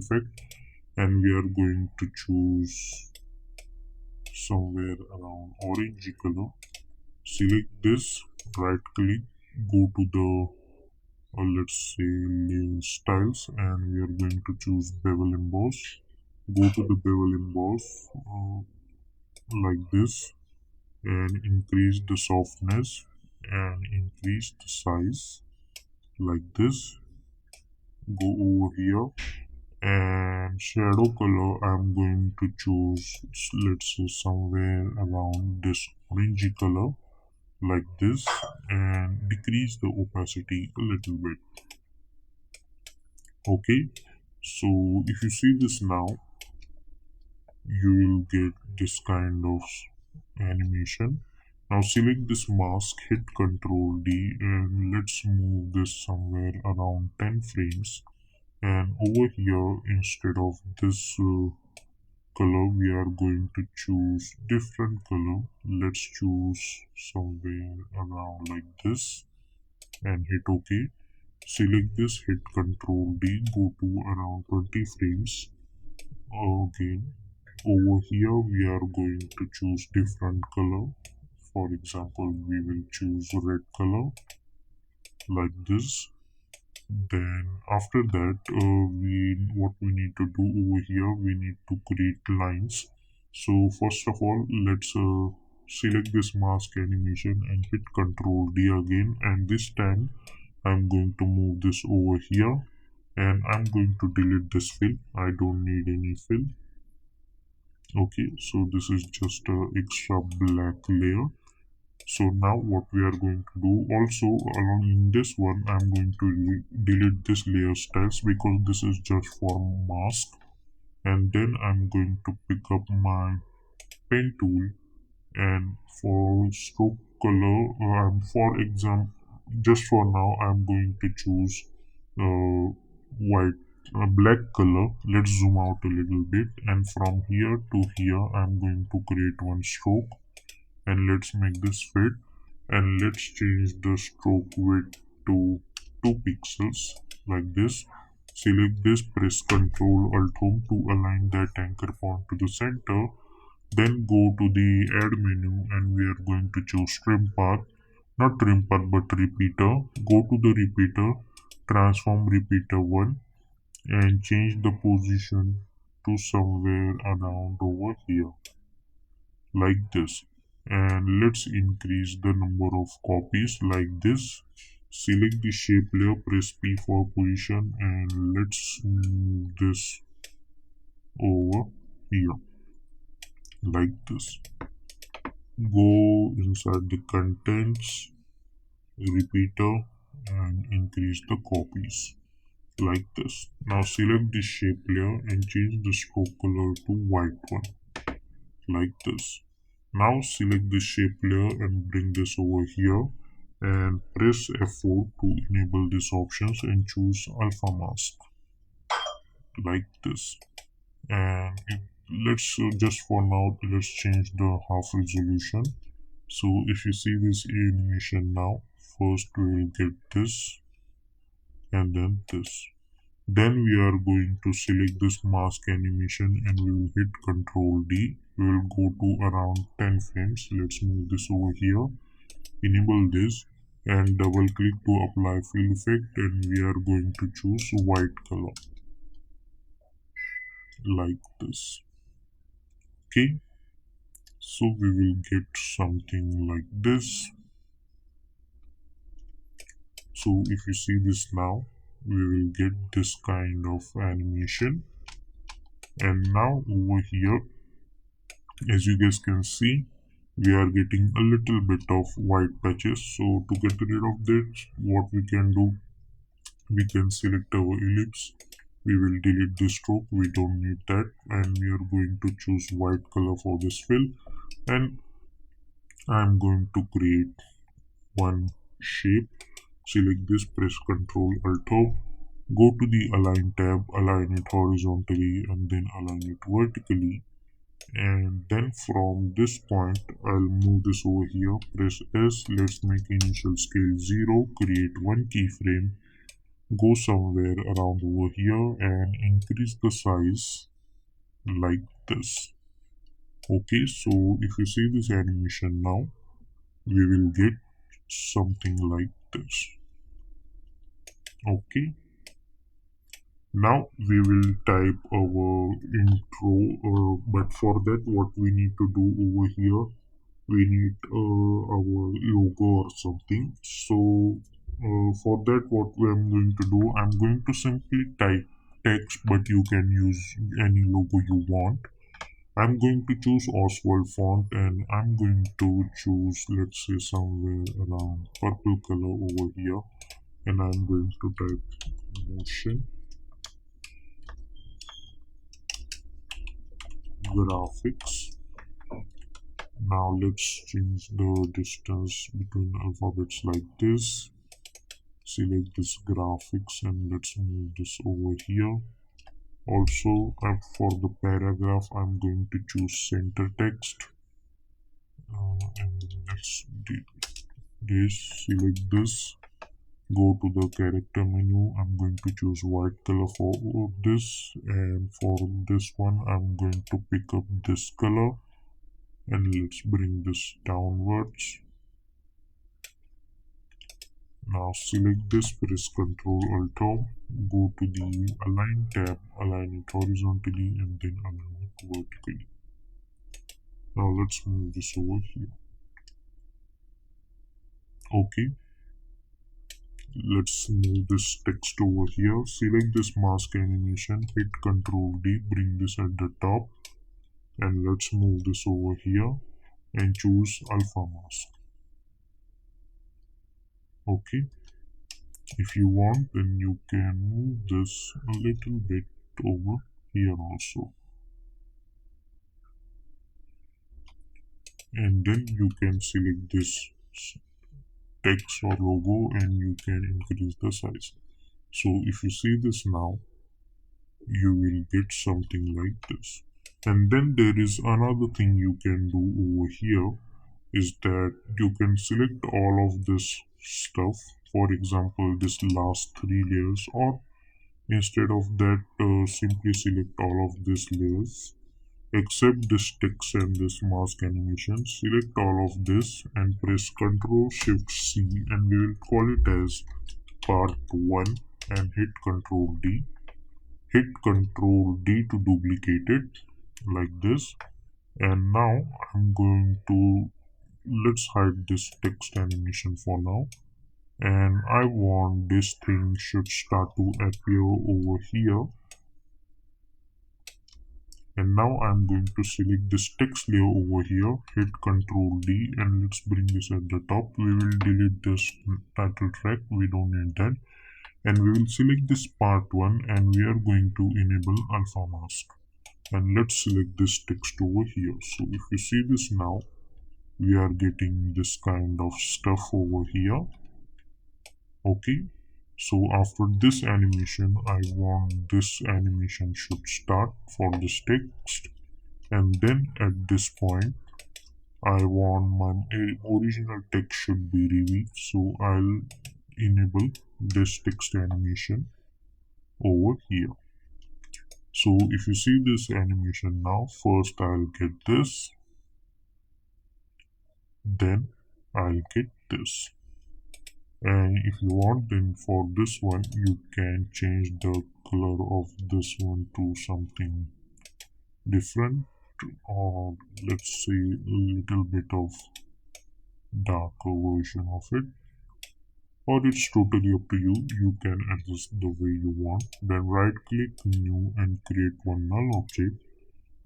effect, and we are going to choose somewhere around orangey color. Select this, right click, go to the let's say layer styles, and we are going to choose bevel emboss. Go to the bevel emboss like this, and increase the softness and increase the size like this. Go over here, and shadow color I'm going to choose, let's say somewhere around this orangey color like this, and decrease the opacity a little bit. Okay, so if you see this now, you will get this kind of animation. Now select this mask, hit Ctrl D, and let's move this somewhere around 10 frames. And over here, instead of this color, we are going to choose different color. Let's choose somewhere around like this, and hit OK. Select this, hit Ctrl D, go to around 20 frames. Again, over here we are going to choose different color. For example, we will choose red color like this. Then after that, what we need to do over here, we need to create lines. So first of all, let's select this mask animation and hit Ctrl D again, and this time I'm going to move this over here, and I'm going to delete this fill. I don't need any fill. Okay, so this is just a extra black layer. So now what we are going to do, also along in this one, I'm going to delete this layer styles because this is just for mask. And then I'm going to pick up my pen tool, and for stroke color, for example, just for now I'm going to choose white black color. Let's zoom out a little bit, and from here to here I'm going to create one stroke, and let's make this fit, and let's change the stroke width to 2 pixels like this. Select this, press Ctrl Alt Home to align that anchor point to the center. Then go to the add menu, and we are going to choose trim path, not trim path but repeater. Go to the repeater, transform repeater 1, and change the position to somewhere around over here like this. And let's increase the number of copies like this. Select the shape layer, press P for position, and let's move this over here like this. Go inside the contents, repeater, and increase the copies like this. Now select the shape layer and change the stroke color to white one like this. Now select the shape layer and bring this over here, and press F4 to enable these options and choose alpha mask like this. And let's just for now, let's change the half resolution. So if you see this animation now, first we will get this and then this. Then we are going to select this mask animation, and we will hit Ctrl D. We will go to around 10 frames. Let's move this over here, enable this, and double click to apply fill effect, and we are going to choose white color like this. Okay, so we will get something like this. So if you see this now, we will get this kind of animation. And now over here, as you guys can see, we are getting a little bit of white patches. So to get rid of this, what we can do, we can select our ellipse, we will delete this stroke, we don't need that, and we are going to choose white color for this fill, and I'm going to create one shape. Select this, press Ctrl Alt O, go to the align tab, align it horizontally and then align it vertically, and then from this point I'll move this over here, press S, let's make initial scale 0, create one keyframe, go somewhere around over here and increase the size like this. Okay, so if you see this animation now, we will get something like this. Okay, now we will type our intro, but for that what we need to do over here, we need our logo or something. So for that what I'm going to do, I'm going to simply type text, but you can use any logo you want. I'm going to choose Oswald font and I'm going to choose, let's say, somewhere around purple color over here, and I'm going to type motion graphics. Now let's change the distance between alphabets like this. Select this graphics and let's move this over here. Also, for the paragraph, I'm going to choose center text. And let's do this. Select this. Go to the character menu. I'm going to choose white color for this, and for this one, I'm going to pick up this color. And let's bring this downwards. Now select this, press Ctrl Alt go to the Align tab, align it horizontally and then align it vertically. Now let's move this over here. Okay, let's move this text over here. Select this mask animation, hit Ctrl D, bring this at the top, and let's move this over here and choose Alpha Mask. Okay, if you want, then you can move this a little bit over here also. And then you can select this text or logo and you can increase the size. So if you see this now, you will get something like this. And then there is another thing you can do over here, is that you can select all of this stuff, for example this last 3 layers, or instead of that simply select all of these layers except this text and this mask animation. Select all of this and press Ctrl Shift C and we will call it as part 1 and hit Ctrl D. Hit Ctrl D to duplicate it like this. And now I'm going to, let's hide this text animation for now, and I want this thing should start to appear over here. And now I'm going to select this text layer over here, hit Ctrl D and let's bring this at the top. We will delete this title track, we don't need that. And we will select this part 1 and we are going to enable alpha mask. And let's select this text over here. So if you see this now, we are getting this kind of stuff over here. Okay, so after this animation, I want this animation should start for this text, and then at this point I want my original text should be revealed, so I'll enable this text animation over here. So if you see this animation now, first I'll get this, then I'll get this. And if you want, then for this one you can change the color of this one to something different, or let's say a little bit of darker version of it, or it's totally up to you. You can adjust the way you want. Then right click new and create one null object.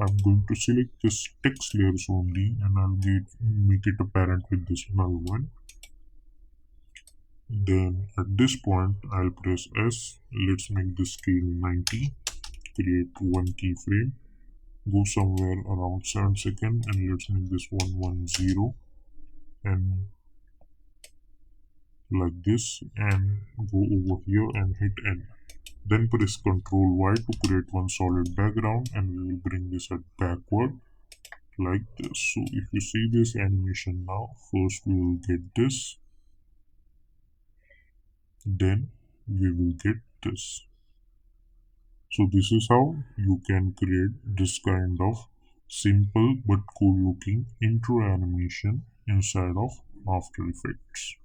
I'm going to select this text layers only and I'll make it apparent with this null one. Then at this point I'll press S. Let's make the scale 90. Create one keyframe. Go somewhere around 7 seconds and let's make this 110 and like this, and go over here and hit N. Then press Ctrl Y to create one solid background and we will bring this at backward like this. So if you see this animation now, first we will get this, then we will get this. So this is how you can create this kind of simple but cool looking intro animation inside of After Effects.